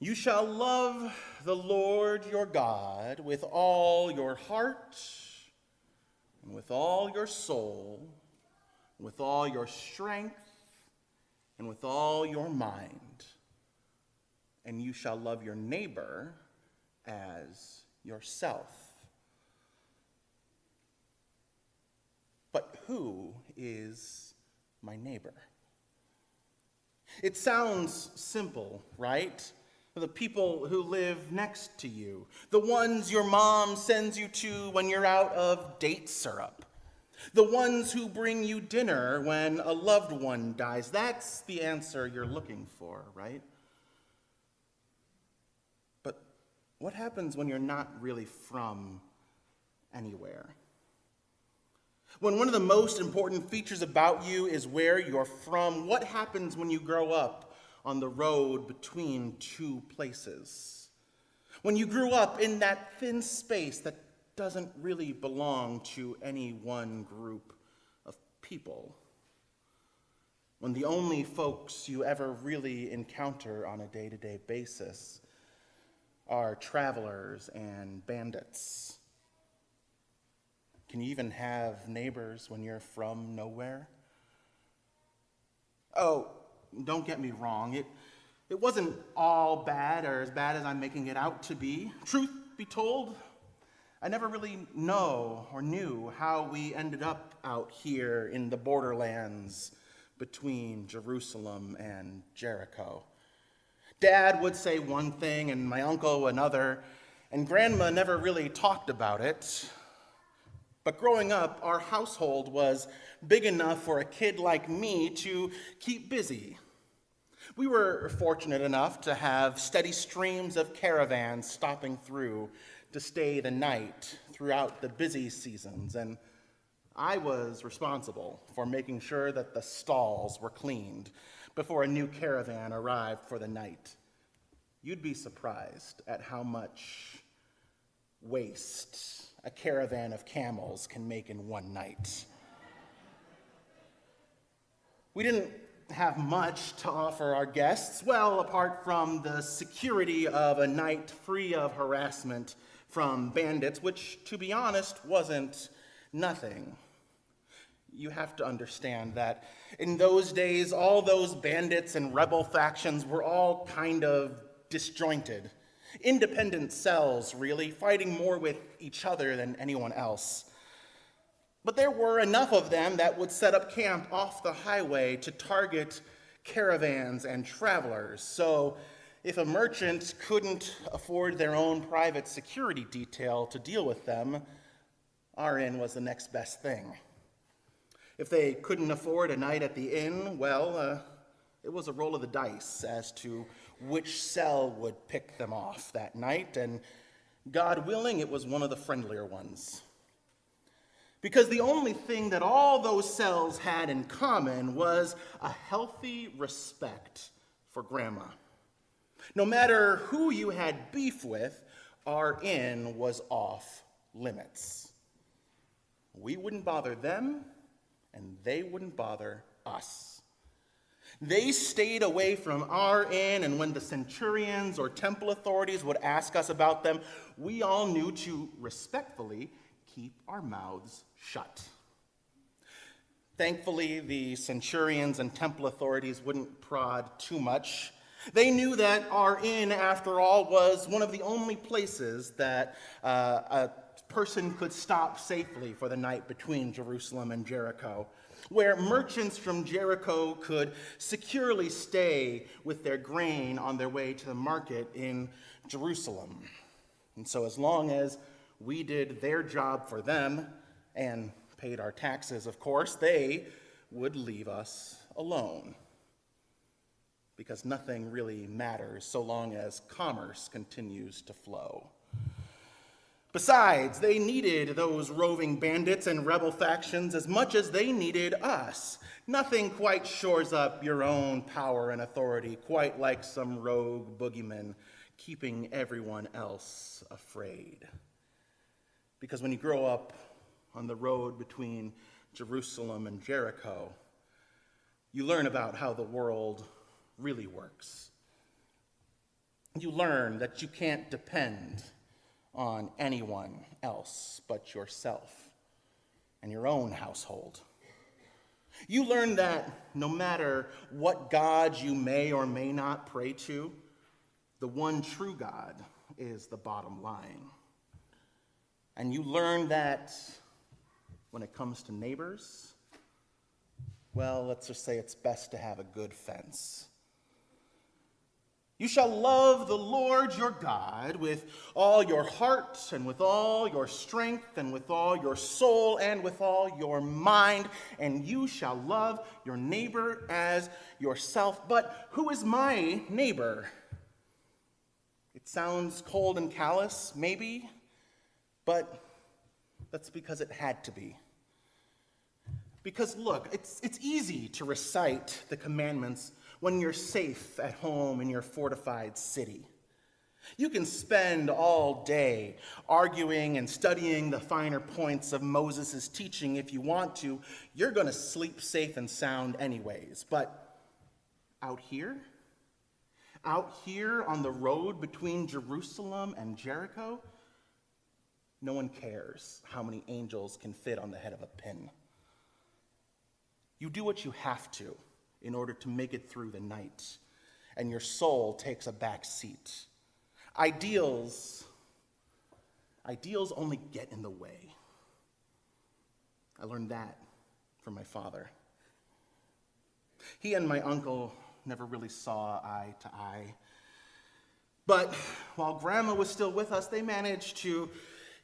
You shall love the Lord your God with all your heart, and with all your soul, and with all your strength, and with all your mind. And you shall love your neighbor as yourself. But who is my neighbor? It sounds simple, right? The people who live next to you, the ones your mom sends you to when you're out of date syrup, the ones who bring you dinner when a loved one dies. That's the answer you're looking for, right? But what happens when you're not really from anywhere? When one of the most important features about you is where you're from, what happens when you grow up on the road between two places? When you grew up in that thin space that doesn't really belong to any one group of people? When the only folks you ever really encounter on a day-to-day basis are travelers and bandits? Can you even have neighbors when you're from nowhere? Oh, don't get me wrong. It wasn't all bad or as bad as I'm making it out to be. Truth be told, I never really know or knew how we ended up out here in the borderlands between Jerusalem and Jericho. Dad would say one thing and my uncle another, and Grandma never really talked about it. But growing up, our household was big enough for a kid like me to keep busy. We were fortunate enough to have steady streams of caravans stopping through to stay the night throughout the busy seasons, and I was responsible for making sure that the stalls were cleaned before a new caravan arrived for the night. You'd be surprised at how much waste a caravan of camels can make in one night. We didn't have much to offer our guests, well, apart from the security of a night free of harassment from bandits, which, to be honest, wasn't nothing. You have to understand that in those days, all those bandits and rebel factions were all kind of disjointed. Independent cells, really, fighting more with each other than anyone else. But there were enough of them that would set up camp off the highway to target caravans and travelers. So if a merchant couldn't afford their own private security detail to deal with them, our inn was the next best thing. If they couldn't afford a night at the inn, well, it was a roll of the dice as to which cell would pick them off that night, and God willing, it was one of the friendlier ones. Because the only thing that all those cells had in common was a healthy respect for Grandma. No matter who you had beef with, our inn was off limits. We wouldn't bother them, and they wouldn't bother us. They stayed away from our inn, and when the centurions or temple authorities would ask us about them, we all knew to respectfully keep our mouths shut. Thankfully, the centurions and temple authorities wouldn't prod too much. They knew that our inn, after all, was one of the only places that a person could stop safely for the night between Jerusalem and Jericho, where merchants from Jericho could securely stay with their grain on their way to the market in Jerusalem. And so as long as we did their job for them and paid our taxes, of course, they would leave us alone. Because nothing really matters so long as commerce continues to flow. Besides, they needed those roving bandits and rebel factions as much as they needed us. Nothing quite shores up your own power and authority quite like some rogue boogeyman keeping everyone else afraid. Because when you grow up on the road between Jerusalem and Jericho, you learn about how the world really works. You learn that you can't depend on anyone else but yourself and your own household. You learn that no matter what God you may or may not pray to, the one true God is the bottom line. And you learn that when it comes to neighbors, well, let's just say it's best to have a good fence. You shall love the Lord your God with all your heart and with all your strength and with all your soul and with all your mind, and you shall love your neighbor as yourself. But who is my neighbor? It sounds cold and callous, maybe, but that's because it had to be. Because look, it's easy to recite the commandments when you're safe at home in your fortified city. You can spend all day arguing and studying the finer points of Moses' teaching if you want to. You're going to sleep safe and sound anyways. But out here on the road between Jerusalem and Jericho, no one cares how many angels can fit on the head of a pin. You do what you have to in order to make it through the night, and your soul takes a back seat. Ideals only get in the way. I learned that from my father. He and my uncle never really saw eye to eye. But while Grandma was still with us, they managed to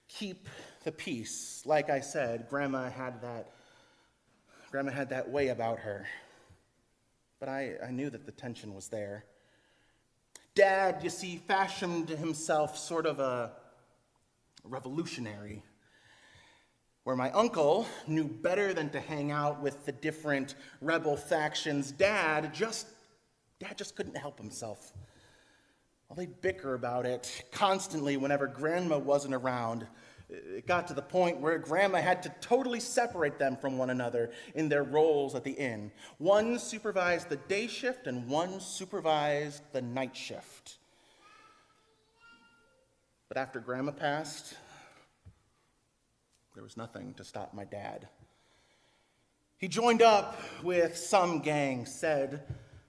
keep the peace. Like I said, Grandma had that way about her. But I knew that the tension was there. Dad, you see, fashioned himself sort of a revolutionary, where my uncle knew better than to hang out with the different rebel factions. Dad just couldn't help himself. Well, they'd bicker about it constantly whenever Grandma wasn't around. It got to the point where Grandma had to totally separate them from one another in their roles at the inn. One supervised the day shift and one supervised the night shift. But after Grandma passed, there was nothing to stop my dad. He joined up with some gang, said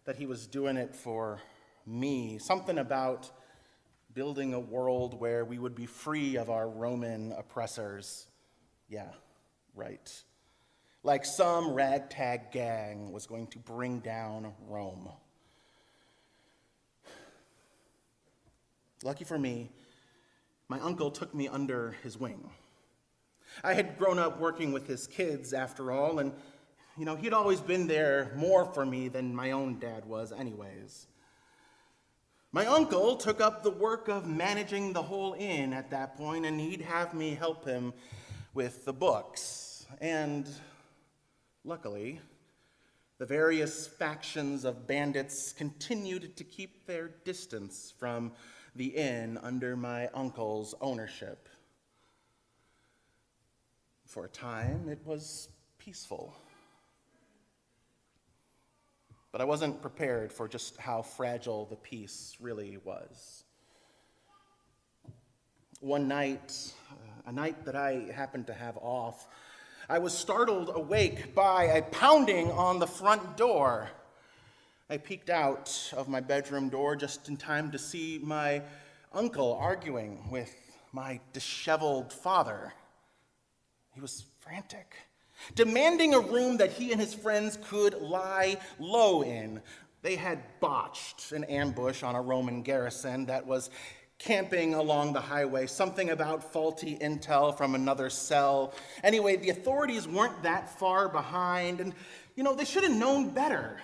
that he was doing it for me. Something about building a world where we would be free of our Roman oppressors. Yeah, right. Like some ragtag gang was going to bring down Rome. Lucky for me, my uncle took me under his wing. I had grown up working with his kids, after all, and he'd always been there more for me than my own dad was anyways. My uncle took up the work of managing the whole inn at that point, and he'd have me help him with the books. And luckily, the various factions of bandits continued to keep their distance from the inn under my uncle's ownership. For a time, it was peaceful. But I wasn't prepared for just how fragile the peace really was. One night, a night that I happened to have off, I was startled awake by a pounding on the front door. I peeked out of my bedroom door just in time to see my uncle arguing with my disheveled father. He was frantic, demanding a room that he and his friends could lie low in. They had botched an ambush on a Roman garrison that was camping along the highway, something about faulty intel from another cell. Anyway, the authorities weren't that far behind, and, they should have known better.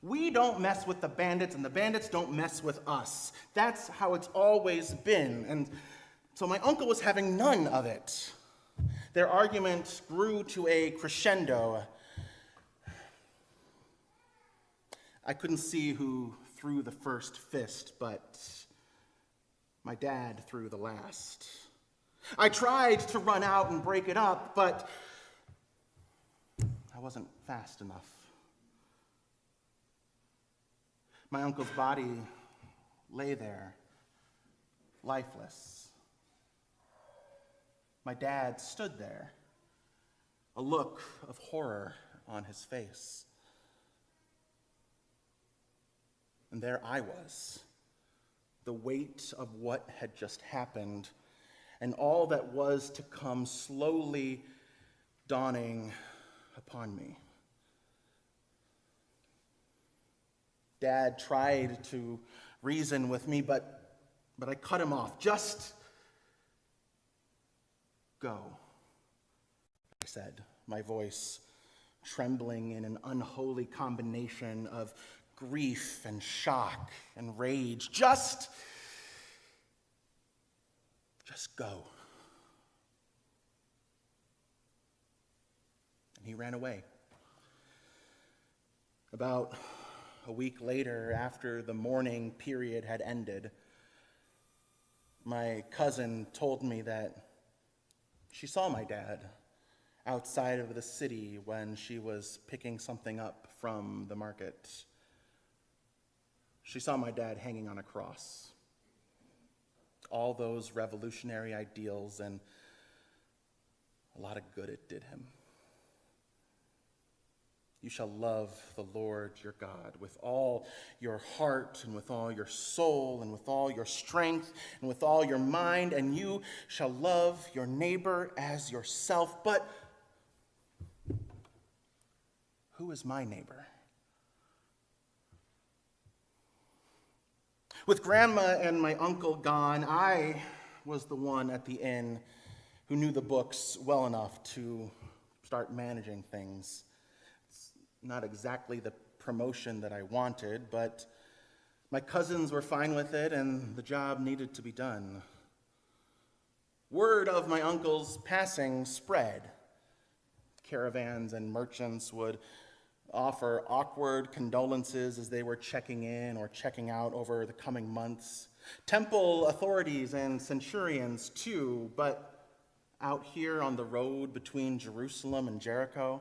We don't mess with the bandits, and the bandits don't mess with us. That's how it's always been, and so my uncle was having none of it. Their argument grew to a crescendo. I couldn't see who threw the first fist, but my dad threw the last. I tried to run out and break it up, but I wasn't fast enough. My uncle's body lay there, lifeless. My dad stood there, a look of horror on his face. And there I was, the weight of what had just happened and all that was to come slowly dawning upon me. Dad tried to reason with me, but I cut him off. Just go, I said, my voice trembling in an unholy combination of grief and shock and rage. Just go. And he ran away. About a week later, after the mourning period had ended, my cousin told me that she saw my dad outside of the city when she was picking something up from the market. She saw my dad hanging on a cross. All those revolutionary ideals, and a lot of good it did him. You shall love the Lord your God with all your heart and with all your soul and with all your strength and with all your mind, and you shall love your neighbor as yourself. But who is my neighbor? With Grandma and my uncle gone, I was the one at the inn who knew the books well enough to start managing things. Not exactly the promotion that I wanted, but my cousins were fine with it, and the job needed to be done. Word of my uncle's passing spread. Caravans and merchants would offer awkward condolences as they were checking in or checking out over the coming months. Temple authorities and centurions too, but out here on the road between Jerusalem and Jericho,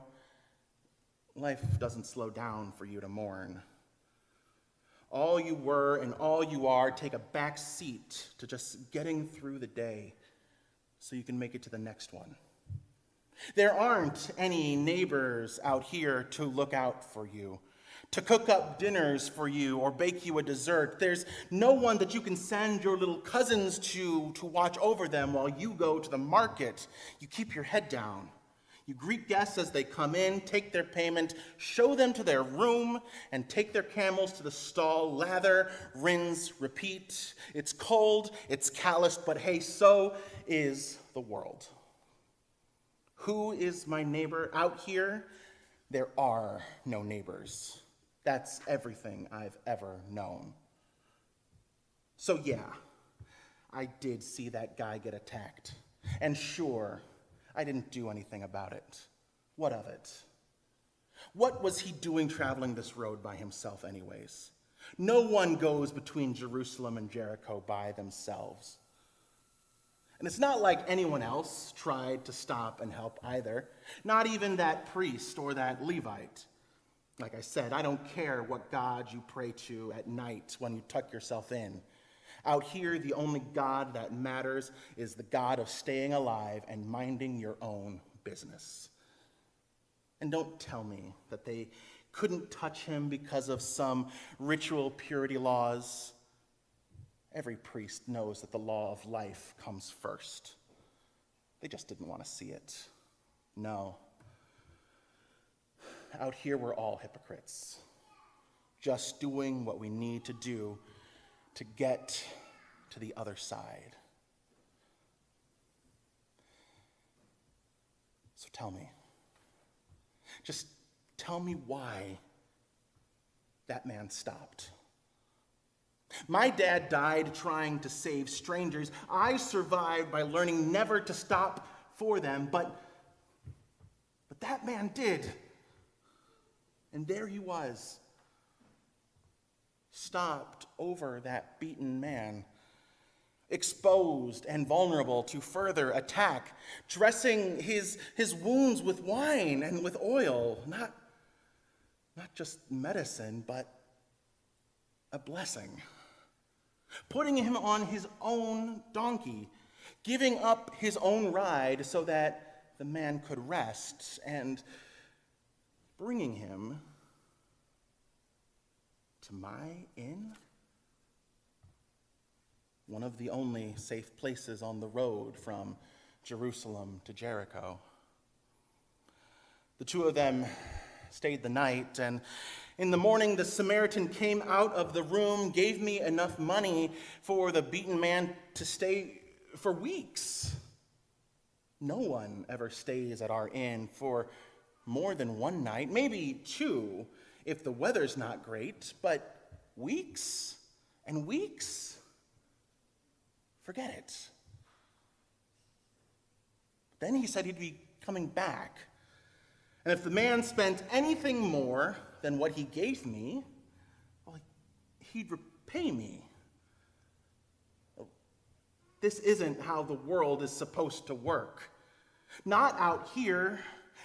life doesn't slow down for you to mourn. All you were and all you are take a back seat to just getting through the day so you can make it to the next one. There aren't any neighbors out here to look out for you, to cook up dinners for you or bake you a dessert. There's no one that you can send your little cousins to watch over them while you go to the market. You keep your head down. You greet guests as they come in, take their payment, show them to their room, and take their camels to the stall, lather, rinse, repeat. It's cold, it's calloused, but hey, so is the world. Who is my neighbor out here? There are no neighbors. That's everything I've ever known. So yeah, I did see that guy get attacked. And sure, I didn't do anything about it. What of it? What was he doing traveling this road by himself anyways? No one goes between Jerusalem and Jericho by themselves. And it's not like anyone else tried to stop and help either. Not even that priest or that Levite. Like I said, I don't care what God you pray to at night when you tuck yourself in. Out here, the only God that matters is the God of staying alive and minding your own business. And don't tell me that they couldn't touch him because of some ritual purity laws. Every priest knows that the law of life comes first. They just didn't want to see it. No. Out here, we're all hypocrites, just doing what we need to do to get to the other side. So tell me, just tell me why that man stopped. My dad died trying to save strangers. I survived by learning never to stop for them, but that man did. And there he was, stopped over that beaten man, exposed and vulnerable to further attack, dressing his wounds with wine and with oil, not just medicine, but a blessing. putting him on his own donkey, giving up his own ride so that the man could rest, and bringing him to my inn, one of the only safe places on the road from Jerusalem to Jericho. The two of them stayed the night, and in the morning the Samaritan came out of the room, gave me enough money for the beaten man to stay for weeks. No one ever stays at our inn for more than one night, maybe two if the weather's not great, but weeks and weeks? Forget it. Then he said he'd be coming back. And if the man spent anything more than what he gave me, well, he'd repay me. This isn't how the world is supposed to work. Not out here,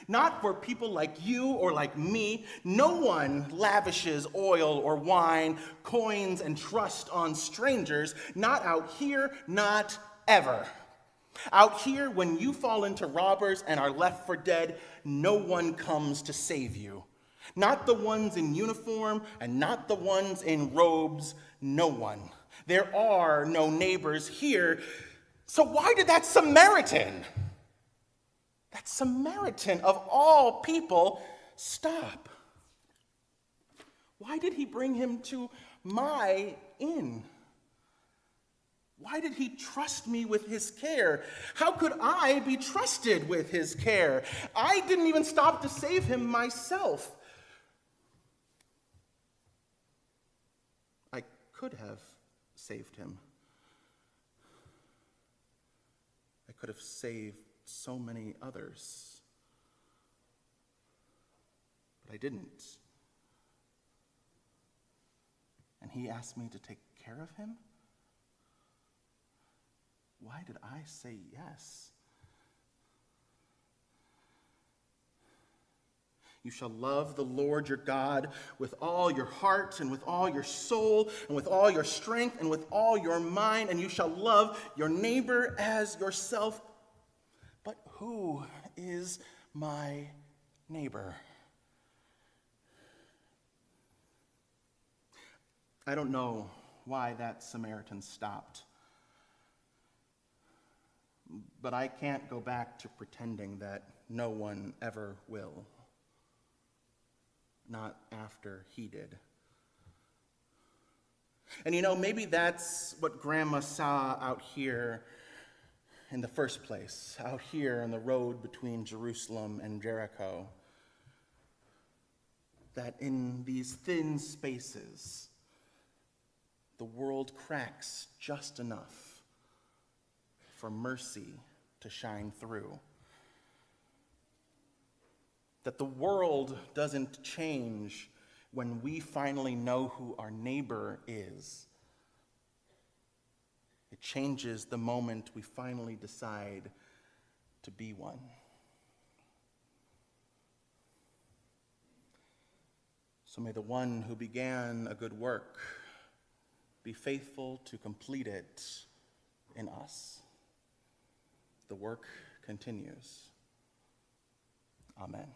not for people like you or like me. No one lavishes oil or wine, coins, and trust on strangers. Not out here, not ever. Out here, when you fall into robbers and are left for dead, no one comes to save you. Not the ones in uniform and not the ones in robes, no one. There are no neighbors here. So why did that Samaritan of all people stop? Why did he bring him to my inn? Why did he trust me with his care? How could I be trusted with his care? I didn't even stop to save him myself. I could have saved him. I could have saved so many others. But I didn't. And he asked me to take care of him? Why did I say yes? You shall love the Lord your God with all your heart and with all your soul and with all your strength and with all your mind, and you shall love your neighbor as yourself. But who is my neighbor? I don't know why that Samaritan stopped. But I can't go back to pretending that no one ever will. Not after he did. And maybe that's what Grandma saw out here in the first place, out here on the road between Jerusalem and Jericho. That in these thin spaces, the world cracks just enough for mercy to shine through. That the world doesn't change when we finally know who our neighbor is. It changes the moment we finally decide to be one. So may the one who began a good work be faithful to complete it in us. The work continues. Amen.